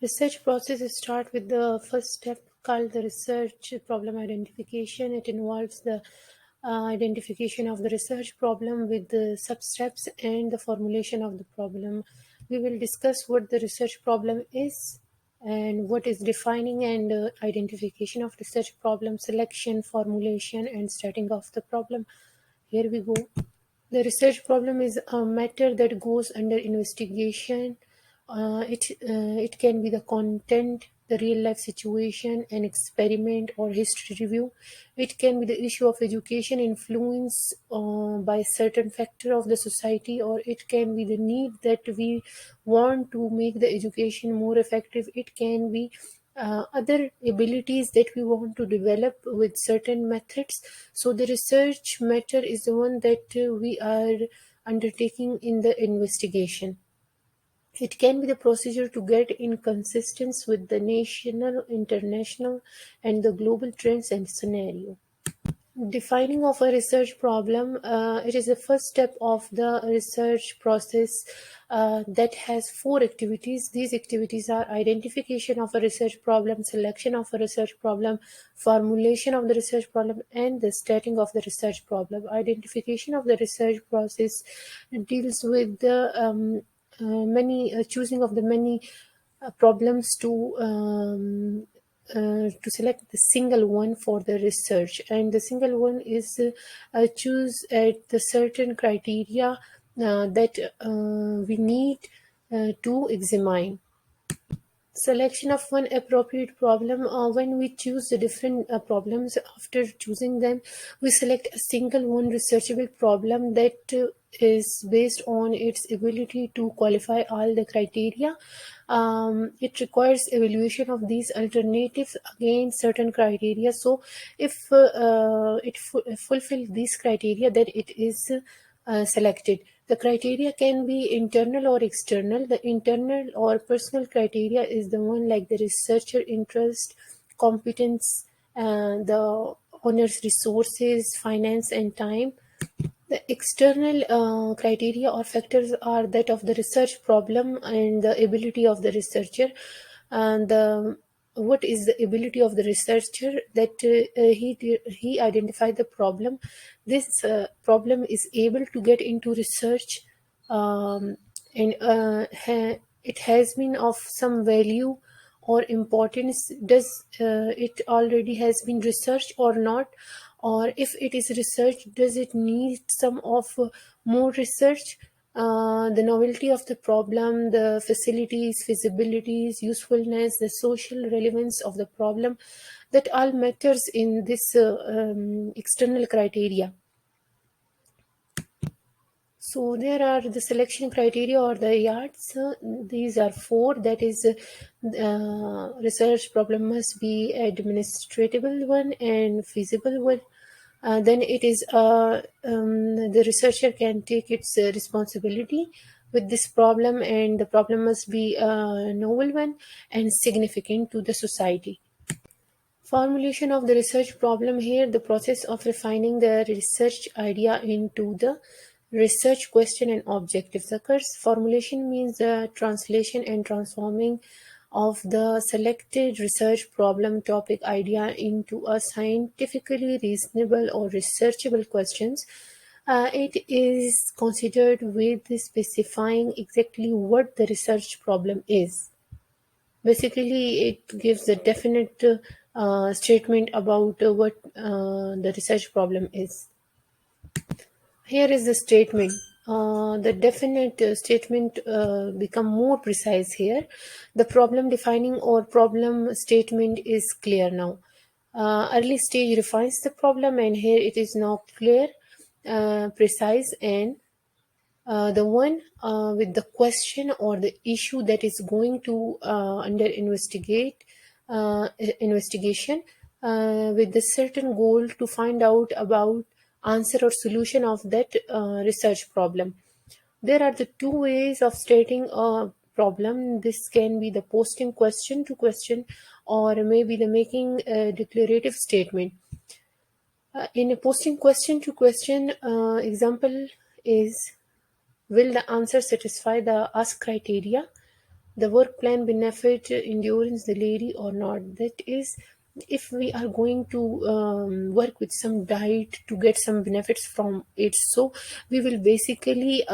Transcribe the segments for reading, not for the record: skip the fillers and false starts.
Research process start with the first step called the research problem identification. It involves the identification of the research problem with the substeps and the formulation of the problem. We will discuss what the research problem is and what is defining and identification of research problem, selection, formulation, and starting of the problem. Here we go. The research problem is a matter that goes under investigation. It can be the content, the real life situation, an experiment, or history review. It can be the issue of education influenced by certain factor of the society, or it can be the need that we want to make the education more effective. It can be other abilities that we want to develop with certain methods. So the research matter is the one that we are undertaking in the investigation. It can be the procedure to get in consistence with the national, international, and the global trends and scenario. Defining of a research problem, it is the first step of the research process that has four activities. These activities are identification of a research problem, selection of a research problem, formulation of the research problem, and the starting of the research problem. Identification of the research process deals with the many choosing of the many problems to select the single one for the research, and the single one is choose at the certain criteria that we need to examine. Selection of one appropriate problem. When we choose the different problems, after choosing them, we select a single one researchable problem that is based on its ability to qualify all the criteria. It requires evaluation of these alternatives against certain criteria. So if it fulfill these criteria, then it is selected. The criteria can be internal or external. The internal or personal criteria is the one like the researcher interest, competence, the owner's resources, finance, and time. The external criteria or factors are that of the research problem and the ability of the researcher. And what is the ability of the researcher? That he identified the problem. This problem is able to get into research, and it has been of some value or importance. Does it already has been researched or not? Or if it is research, does it need some of more research? The novelty of the problem, the facilities, feasibilities, usefulness, the social relevance of the problem, that all matters in this external criteria. So there are the selection criteria or the yards. These are four. That is, research problem must be administratable one and feasible one. Then it is the researcher can take its responsibility with this problem, and the problem must be a novel one and significant to the society. Formulation of the research problem. Here, the process of refining the research idea into the research question and objectives occurs. Formulation means the translation and transforming of the selected research problem topic idea into a scientifically reasonable or researchable questions. It is considered with specifying exactly what the research problem is. Basically, it gives a definite statement about what the research problem is. Here is the statement. The definite statement become more precise here. The problem defining or problem statement is clear now. Early stage refines the problem, and here it is now clear, precise, and the one with the question or the issue that is going to under investigation, with the certain goal to find out about answer or solution of that research problem. There are the two ways of stating a problem. This can be the posting question to question, or maybe the making a declarative statement. In a posting question to question, example is, will the answer satisfy the asked criteria? the work plan benefit endurance the lady or not. That is, if we are going to work with some diet to get some benefits from it, so we will basically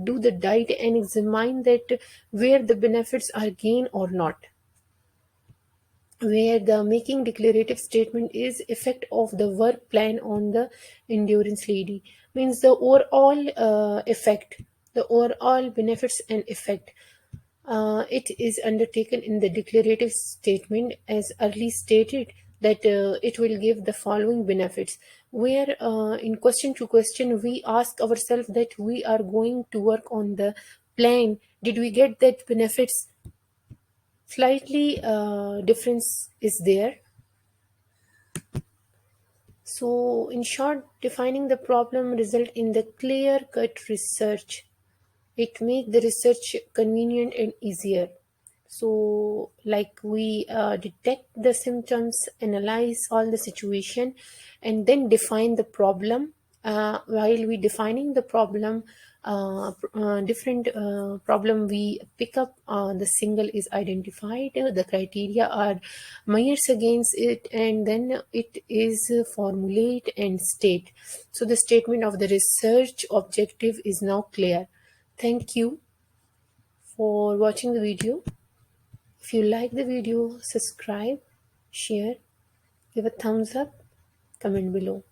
do the diet and examine that where the benefits are gained or not, where the making declarative statement is effect of the work plan on the endurance lady, means the overall effect, the overall benefits and effect. It is undertaken in the declarative statement as early stated that it will give the following benefits, where in question to question we ask ourselves that we are going to work on the plan, did we get that benefits? Slightly difference is there. So, in short, defining the problem result in the clear-cut research. It make the research convenient and easier. So, like we detect the symptoms, analyze all the situation, and then define the problem. While we defining the problem, different problem we pick up, the single is identified, the criteria are measures against it, and then it is formulate and state. So the statement of the research objective is now clear. Thank you for watching the video. If you like the video, subscribe, share, give a thumbs up, comment below.